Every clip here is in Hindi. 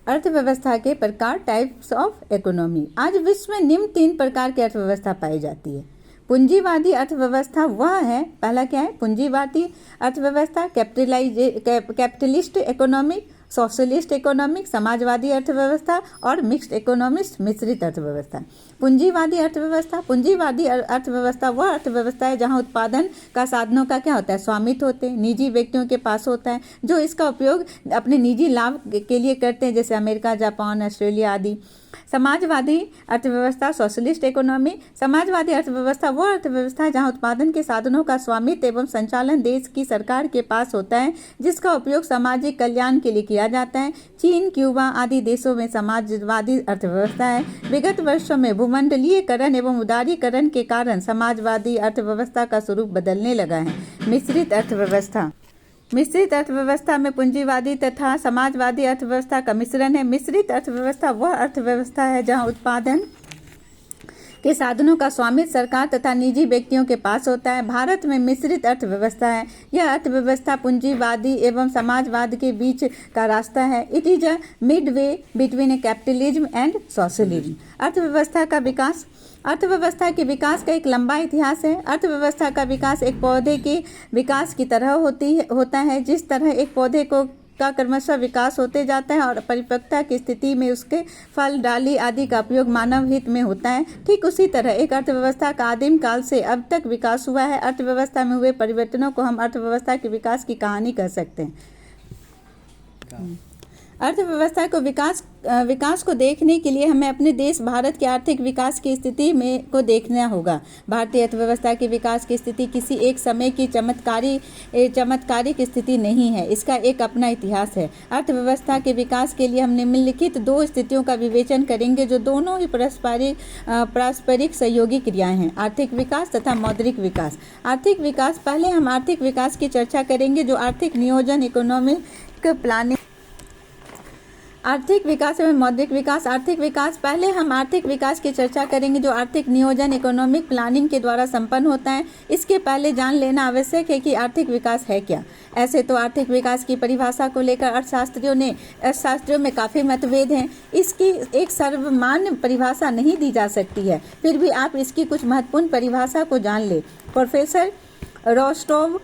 अर्थव्यवस्था के प्रकार, टाइप्स ऑफ इकोनॉमी। आज विश्व में निम्न 3 प्रकार की अर्थव्यवस्था पाई जाती है। पूंजीवादी अर्थव्यवस्था वह है, पहला क्या है, पूंजीवादी अर्थव्यवस्था, capitalist economic, socialist economic, Samajwadi अर्थव्यवस्था और मिक्स्ड इकोनॉमिस्ट, मिश्रित अर्थव्यवस्था। पूंजीवादी अर्थव्यवस्था वह अर्थव्यवस्था है जहां उत्पादन का साधनों का क्या होता है, स्वामित्व होते हैं, निजी व्यक्तियों के पास होता है, जो इसका उपयोग अपने निजी लाभ के लिए करते हैं, जैसे अमेरिका, जापान, ऑस्ट्रेलिया आदि। समाजवादी अर्थव्यवस्था, सोशलिस्ट इकोनॉमी। समाजवादी अर्थव्यवस्था वह अर्थव्यवस्था है जहां उत्पादन के साधनों का स्वामित्व एवं संचालन देश की सरकार के पास होता है, जिसका उपयोग सामाजिक कल्याण के लिए किया जाता है। चीन, क्यूबा आदि देशों में समाजवादी अर्थव्यवस्था है। विगत वर्षों में भूमंडलीयकरण एवं उदारीकरण के कारण समाजवादी अर्थव्यवस्था का स्वरूप बदलने लगा है। मिश्रित अर्थव्यवस्था में पूंजीवादी तथा समाजवादी अर्थव्यवस्था का मिश्रण है। मिश्रित अर्थव्यवस्था वह अर्थव्यवस्था है जहां उत्पादन के साधनों का स्वामित्व सरकार तथा निजी व्यक्तियों के पास होता है। भारत में मिश्रित अर्थव्यवस्था है। यह अर्थव्यवस्था पूंजीवादी एवं समाजवाद के बीच का रास्ता है। It is a mid way between A capitalism and socialism. अर्थव्यवस्था के विकास का एक लंबा इतिहास है। अर्थव्यवस्था का विकास एक पौधे के विकास की तरह होता है। जिस तरह एक पौधे का क्रमशः विकास होते जाता है और परिपक्वता की स्थिति में उसके फल, डाली आदि का उपयोग मानव हित में होता है, ठीक उसी तरह एक अर्थव्यवस्था का आदिम काल से अब तक विकास हुआ है। अर्थव्यवस्था में हुए परिवर्तनों को हम अर्थव्यवस्था के विकास की कहानी कह सकते हैं। अर्थव्यवस्था को विकास को देखने के लिए हमें अपने देश भारत के आर्थिक विकास की स्थिति को देखना होगा। भारतीय अर्थव्यवस्था के विकास की स्थिति किसी एक समय की चमत्कारिक स्थिति नहीं है, इसका एक अपना इतिहास है। अर्थव्यवस्था के विकास के लिए हम निम्नलिखित 2 स्थितियों का विवेचन करेंगे, जो दोनों ही पारस्परिक सहयोगी क्रियाएं हैं, आर्थिक विकास तथा मौद्रिक विकास। आर्थिक विकास, पहले हम आर्थिक विकास की चर्चा करेंगे, जो आर्थिक नियोजन, इकोनॉमिक प्लानिंग। आर्थिक विकास एवं मौद्रिक विकास। आर्थिक विकास, पहले हम आर्थिक विकास की चर्चा करेंगे, जो आर्थिक नियोजन, इकोनॉमिक प्लानिंग के द्वारा संपन्न होता है। इसके पहले जान लेना आवश्यक है कि आर्थिक विकास है क्या। ऐसे तो आर्थिक विकास की परिभाषा को लेकर अर्थशास्त्रियों में काफ़ी मतभेद हैं। इसकी एक सर्वमान्य परिभाषा नहीं दी जा सकती है, फिर भी आप इसकी कुछ महत्वपूर्ण परिभाषा को जान ले। प्रोफेसर रोस्टोव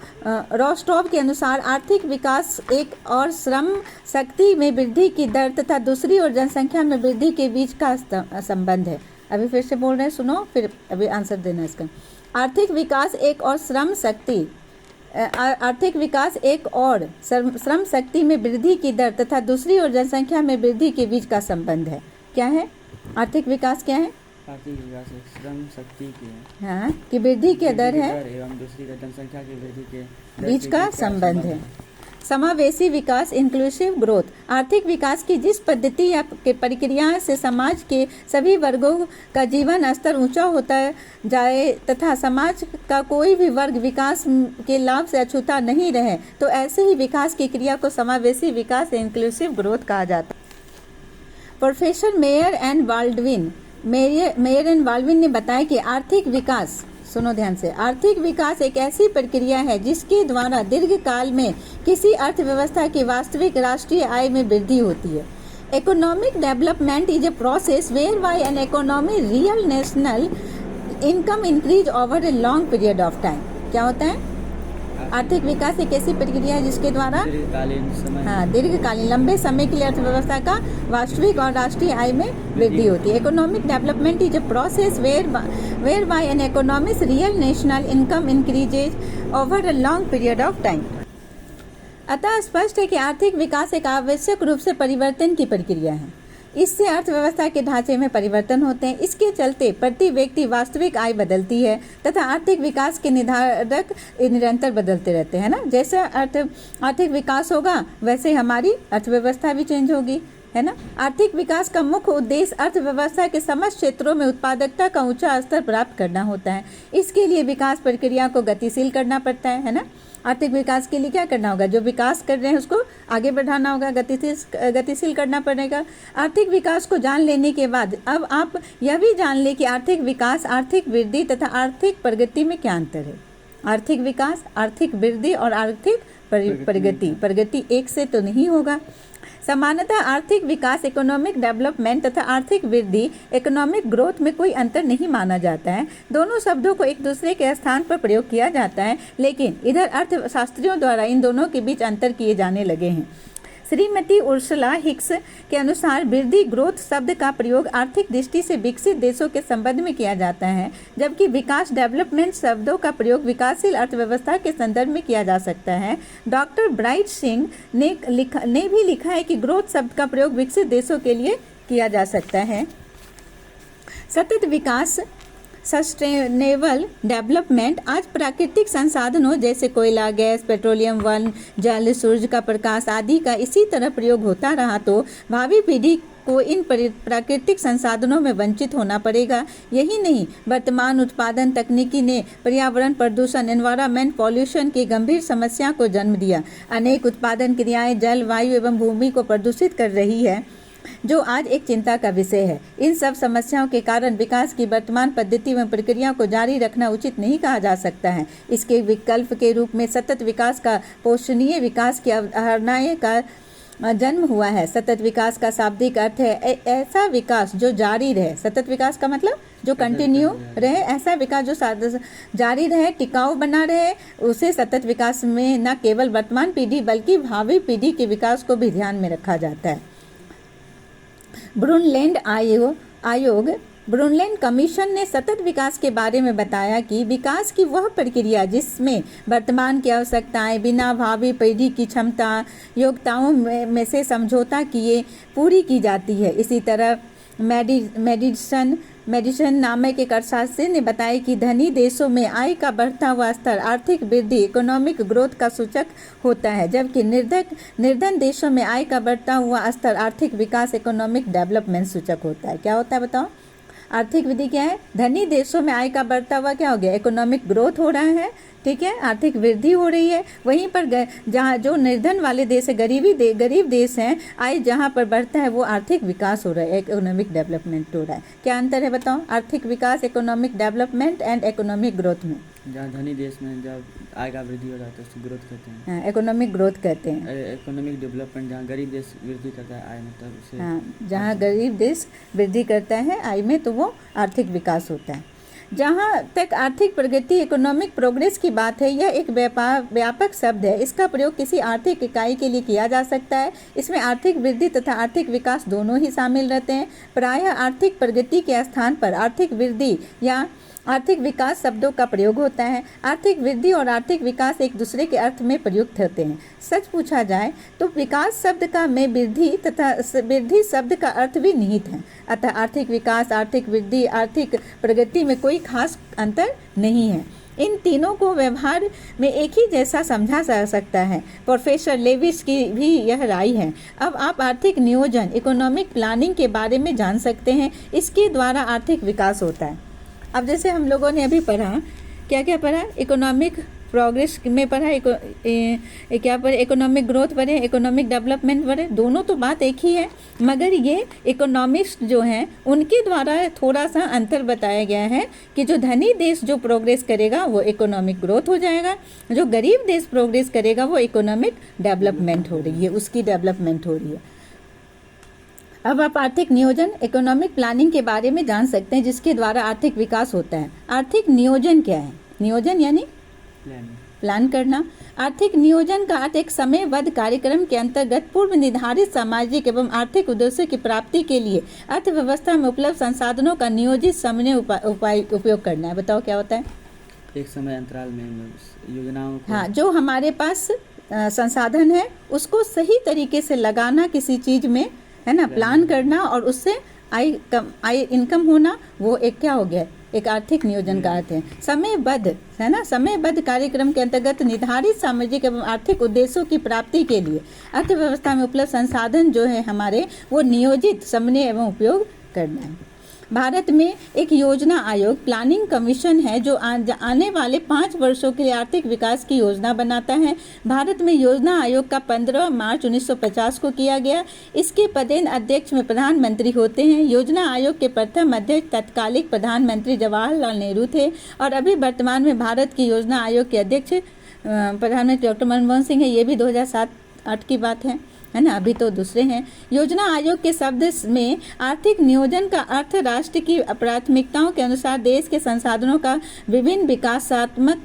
के अनुसार आर्थिक विकास एक और श्रम शक्ति में वृद्धि की दर तथा दूसरी ओर जनसंख्या में वृद्धि के बीच का संबंध है। अभी फिर से बोल रहे हैं, सुनो, फिर अभी आंसर देना इसका। आर्थिक विकास एक और श्रम शक्ति में वृद्धि की दर तथा दूसरी ओर जनसंख्या में वृद्धि के बीच का संबंध है। क्या है आर्थिक विकास? क्या है आर्थिक विकास? एक श्रम शक्ति की की वृद्धि के दर है एवं दूसरी जनसंख्या की वृद्धि के बीच का संबंध है। समावेशी विकास, इंक्लूसिव ग्रोथ। आर्थिक विकास की जिस पद्धति या प्रक्रिया से समाज के सभी वर्गों का जीवन स्तर ऊंचा होता जाए तथा समाज का कोई भी वर्ग विकास के लाभ से अछूता नहीं रहे, तो ऐसे ही विकास की क्रिया को समावेशी विकास, इंक्लूसिव ग्रोथ कहा जाता है। प्रोफेसर मेयर एंड बाल्डविन ने बताया कि आर्थिक विकास, सुनो ध्यान से, आर्थिक विकास एक ऐसी प्रक्रिया है जिसके द्वारा दीर्घकाल में किसी अर्थव्यवस्था की वास्तविक राष्ट्रीय आय में वृद्धि होती है। Economic development is a process where by an economy real national income increase over a long period of time. क्या होता है? आर्थिक विकास एक ऐसी प्रक्रिया है जिसके द्वारा दीर्घकालीन लंबे समय के लिए अर्थव्यवस्था का वास्तविक और राष्ट्रीय आय में वृद्धि होती है। Economic development is a process where by an economic real national income increases over a long period of time. अतः स्पष्ट है कि आर्थिक विकास एक आवश्यक रूप से परिवर्तन की प्रक्रिया है। इससे अर्थव्यवस्था के ढांचे में परिवर्तन होते हैं। इसके चलते प्रति व्यक्ति वास्तविक आय बदलती है तथा आर्थिक विकास के निर्धारक निरंतर बदलते रहते हैं ना। जैसे आर्थिक विकास होगा वैसे हमारी अर्थव्यवस्था भी चेंज होगी, है ना। आर्थिक विकास का मुख्य उद्देश्य अर्थव्यवस्था के समस्त क्षेत्रों में उत्पादकता का ऊंचा स्तर प्राप्त करना होता है। इसके लिए विकास प्रक्रिया को गतिशील करना पड़ता है ना। आर्थिक विकास के लिए क्या करना होगा? जो विकास कर रहे हैं उसको आगे बढ़ाना होगा, गतिशील करना पड़ेगा। आर्थिक विकास को जान लेने के बाद अब आप यह भी जान ले कि आर्थिक विकास, आर्थिक वृद्धि तथा आर्थिक प्रगति में क्या अंतर है। आर्थिक विकास, आर्थिक वृद्धि और आर्थिक प्रगति एक से तो नहीं होगा। सामान्यतः आर्थिक विकास इकोनॉमिक डेवलपमेंट तथा आर्थिक वृद्धि इकोनॉमिक ग्रोथ में कोई अंतर नहीं माना जाता है। दोनों शब्दों को एक दूसरे के स्थान पर प्रयोग किया जाता है, लेकिन इधर अर्थशास्त्रियों द्वारा इन दोनों के बीच अंतर किए जाने लगे हैं। श्रीमती उर्सुला हिक्स के अनुसार वृद्धि ग्रोथ शब्द का प्रयोग आर्थिक दृष्टि से विकसित देशों के संबंध में किया जाता है, जबकि विकास डेवलपमेंट शब्दों का प्रयोग विकासशील अर्थव्यवस्था के संदर्भ में किया जा सकता है। डॉक्टर ब्राइट सिंह ने भी लिखा है कि ग्रोथ शब्द का प्रयोग विकसित देशों के लिए किया जा सकता है। सतत विकास सस्टेनेबल डेवलपमेंट आज प्राकृतिक संसाधनों जैसे कोयला, गैस, पेट्रोलियम, वन, जल, सूर्य का प्रकाश आदि का इसी तरह प्रयोग होता रहा तो भावी पीढ़ी को इन प्राकृतिक संसाधनों में वंचित होना पड़ेगा। यही नहीं, वर्तमान उत्पादन तकनीकी ने पर्यावरण प्रदूषण एनवायरमेंट पॉल्यूशन की गंभीर समस्या को जन्म दिया। अनेक उत्पादन क्रियाएं जल, वायु एवं भूमि को प्रदूषित कर रही है, जो आज एक चिंता का विषय है। इन सब समस्याओं के कारण विकास की वर्तमान पद्धति एवं प्रक्रिया को जारी रखना उचित नहीं कहा जा सकता है। इसके विकल्प के रूप में सतत विकास का पोषणीय विकास की अवधारणाएं का जन्म हुआ है। सतत विकास का शाब्दिक अर्थ है ऐसा विकास जो जारी रहे। सतत विकास का मतलब जो कंटिन्यू रहे, ऐसा विकास जो जारी रहे, टिकाऊ बना रहे, उसे सतत विकास में न केवल वर्तमान पीढ़ी बल्कि भावी पीढ़ी के विकास को भी ध्यान में रखा जाता है। ब्रुनलैंड कमीशन ने सतत विकास के बारे में बताया कि विकास की वह प्रक्रिया जिसमें वर्तमान की आवश्यकताएं बिना भावी पीढ़ी की क्षमता योग्यताओं में से समझौता किए पूरी की जाती है। इसी तरह मेडिसन नामक एक अर्थशास्त्री ने बताया कि धनी देशों में आय का बढ़ता हुआ स्तर आर्थिक वृद्धि इकोनॉमिक ग्रोथ का सूचक होता है, जबकि निर्धन देशों में आय का बढ़ता हुआ स्तर आर्थिक विकास इकोनॉमिक डेवलपमेंट सूचक होता है। क्या होता है बताओ? आर्थिक वृद्धि क्या है? धनी देशों में आय का बढ़ता हुआ क्या हो गया? इकोनॉमिक ग्रोथ हो रहा है, ठीक है, आर्थिक वृद्धि हो रही है। वहीं पर जहाँ जो निर्धन वाले देश है, गरीब देश हैं, आय जहाँ पर बढ़ता है वो आर्थिक विकास हो रहा है, इकोनॉमिक डेवलपमेंट हो रहा है। क्या अंतर है बताओ? आर्थिक विकास economic development and economic growth में। जहाँ धनी देश में जब आय का वृद्धि हो जाता है उसको ग्रोथ कहते हैं। हाँ, इकोनॉमिक ग्रोथ कहते हैं। इकोनॉमिक डेवलपमेंट जहाँ गरीब देश वृद्धि करता है आय में, तब उसे हाँ, जहाँ गरीब देश वृद्धि करता है आय में तो वो आर्थिक विकास होता है। जहाँ तक आर्थिक प्रगति इकोनॉमिक प्रोग्रेस की बात है, यह एक व्यापक शब्द है। इसका प्रयोग किसी आर्थिक इकाई के लिए किया जा सकता है। इसमें आर्थिक वृद्धि तथा आर्थिक विकास दोनों ही शामिल रहते हैं। प्रायः आर्थिक प्रगति के स्थान पर आर्थिक वृद्धि या आर्थिक विकास शब्दों का प्रयोग होता है। आर्थिक वृद्धि और आर्थिक विकास एक दूसरे के अर्थ में प्रयुक्त होते हैं। सच पूछा जाए तो विकास शब्द का में वृद्धि तथा वृद्धि शब्द का अर्थ भी निहित है। अतः आर्थिक विकास, आर्थिक वृद्धि, आर्थिक प्रगति में कोई खास अंतर नहीं है। इन तीनों को व्यवहार में एक ही जैसा समझा जा सकता है। प्रोफेसर लेविस की भी यह राय है। अब आप आर्थिक नियोजन इकोनॉमिक प्लानिंग के बारे में जान सकते हैं। इसके द्वारा आर्थिक विकास होता है। अब जैसे हम लोगों ने अभी पढ़ा, क्या क्या पढ़ा? इकोनॉमिक प्रोग्रेस में पढ़ा, क्या पढ़े? इकोनॉमिक ग्रोथ पढ़े, इकोनॉमिक डेवलपमेंट पढ़े। दोनों तो बात एक ही है, मगर ये इकोनॉमिस्ट जो हैं उनके द्वारा थोड़ा सा अंतर बताया गया है कि जो धनी देश जो प्रोग्रेस करेगा वो इकोनॉमिक ग्रोथ हो जाएगा, जो गरीब देश प्रोग्रेस करेगा वो इकोनॉमिक डेवलपमेंट हो रही है, उसकी डेवलपमेंट हो रही है। अब आप आर्थिक नियोजन इकोनॉमिक प्लानिंग के बारे में जान सकते हैं, जिसके द्वारा आर्थिक विकास होता है। आर्थिक नियोजन क्या है? नियोजन यानी प्लान करना। आर्थिक नियोजन का अर्थ एक समयबद्ध कार्यक्रम के अंतर्गत पूर्व निर्धारित सामाजिक एवं आर्थिक उद्देश्यों की प्राप्ति के लिए अर्थव्यवस्था में उपलब्ध संसाधनों का नियोजित समय उपयोग करना है। बताओ क्या होता है? एक समय अंतराल में योजनाओं को, हाँ, जो हमारे पास संसाधन है उसको सही तरीके से लगाना किसी चीज में, है ना, प्लान करना और उससे आय इनकम होना, वो एक क्या हो गया? एक आर्थिक नियोजन का अर्थ है। समयबद्ध, है ना, समयबद्ध कार्यक्रम के अंतर्गत निर्धारित सामाजिक एवं आर्थिक उद्देश्यों की प्राप्ति के लिए अर्थव्यवस्था में उपलब्ध संसाधन जो है हमारे, वो नियोजित समन्वय एवं उपयोग करना है। भारत में एक योजना आयोग प्लानिंग कमीशन है जो आने वाले 5 वर्षों के लिए आर्थिक विकास की योजना बनाता है। भारत में योजना आयोग का 15 मार्च 1950 को किया गया। इसके पदेन अध्यक्ष में प्रधानमंत्री होते हैं। योजना आयोग के प्रथम अध्यक्ष तत्कालिक प्रधानमंत्री जवाहरलाल नेहरू थे और अभी वर्तमान में भारत की योजना आयोग के अध्यक्ष प्रधानमंत्री डॉक्टर मनमोहन सिंह है। ये भी 2007-8 की बात है ना, अभी तो दूसरे हैं। योजना आयोग के शब्द में आर्थिक नियोजन का अर्थ राष्ट्र की प्राथमिकताओं के अनुसार देश के संसाधनों का विभिन्न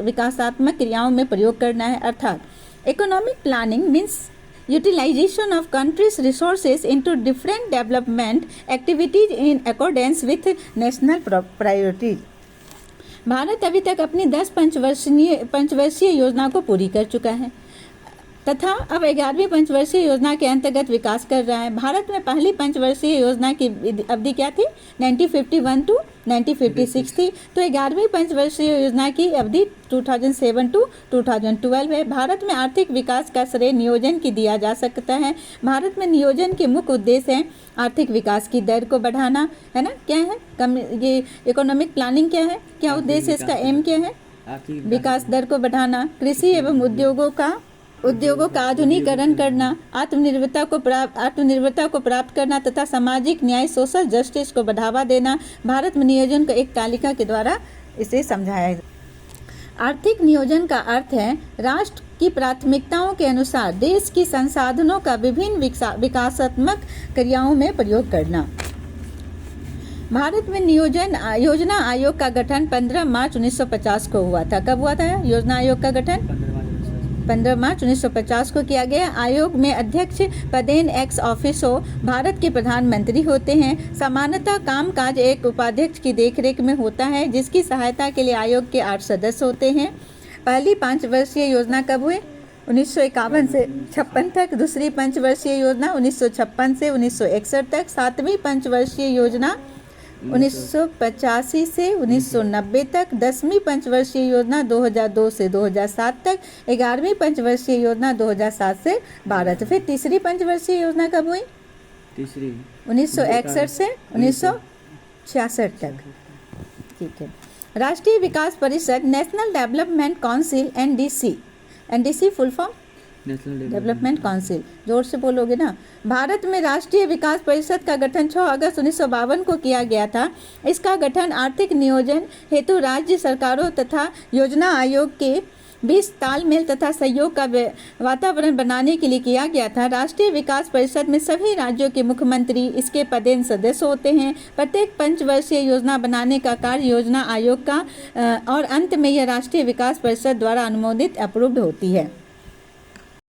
विकासात्मक क्रियाओं में प्रयोग करना है। अर्थात economic planning means utilization of country's resources into different development activities in accordance with national priorities. Bharat अभी तक अपनी 10 पंचवर्षीय योजना को पूरी कर चुका है तथा अब 11वीं पंचवर्षीय योजना के अंतर्गत विकास कर रहा है। भारत में पहली पंचवर्षीय योजना की अवधि क्या थी? 1951 टू 1956 थी। तो 11वीं पंचवर्षीय योजना की अवधि 2007 टू 2012 है। भारत में आर्थिक विकास का श्रेय नियोजन की दिया जा सकता है। भारत में नियोजन के मुख्य उद्देश्य हैं आर्थिक विकास की दर को बढ़ाना, है ना, क्या है ये इकोनॉमिक प्लानिंग क्या है, क्या उद्देश्य इसका एम क्या है? विकास दर को बढ़ाना, कृषि एवं उद्योगों का आधुनिकीकरण करना, आत्मनिर्भरता को प्राप्त करना तथा सामाजिक न्याय सोशल जस्टिस को बढ़ावा देना। भारत में नियोजन को एक तालिका के द्वारा इसे समझाया है। आर्थिक नियोजन का अर्थ है राष्ट्र की प्राथमिकताओं के अनुसार देश की संसाधनों का विभिन्न विकासात्मक क्रियाओं में प्रयोग करना। भारत में योजना आयोग का गठन 15 मार्च 1950 को हुआ था। कब हुआ था योजना आयोग का गठन? 15 मार्च 1950 को किया गया। आयोग में अध्यक्ष पदेन एक्स ऑफिसो भारत के प्रधानमंत्री होते हैं। सामान्यतः कामकाज एक उपाध्यक्ष की देखरेख में होता है जिसकी सहायता के लिए आयोग के 8 सदस्य होते हैं। पहली पंचवर्षीय योजना कब हुई? 1951 से 56 तक। दूसरी पंचवर्षीय योजना 1956 से 1961 तक। 7वीं पंचवर्षीय योजना 1985 से 1990 तक। 10वीं पंचवर्षीय योजना 2002 से 2007 तक। 11वीं पंचवर्षीय योजना 2007 से 12 तक। फिर तीसरी पंचवर्षीय योजना कब हुई? 1961 से 1966 तक। ठीक है। राष्ट्रीय विकास परिषद national development council NDC full form development council, जोर से बोलोगे ना। भारत में राष्ट्रीय विकास परिषद का गठन 6 अगस्त 1952 को किया गया था। इसका गठन आर्थिक नियोजन हेतु राज्य सरकारों तथा योजना आयोग के बीच तालमेल तथा सहयोग का वातावरण बनाने के लिए किया गया था। राष्ट्रीय विकास परिषद में सभी राज्यों के मुख्यमंत्री इसके पदेन सदस्य होते हैं। प्रत्येक पंचवर्षीय योजना बनाने का कार्य योजना आयोग का और अंत में यह राष्ट्रीय विकास परिषद द्वारा अनुमोदित अप्रूव्ड होती है।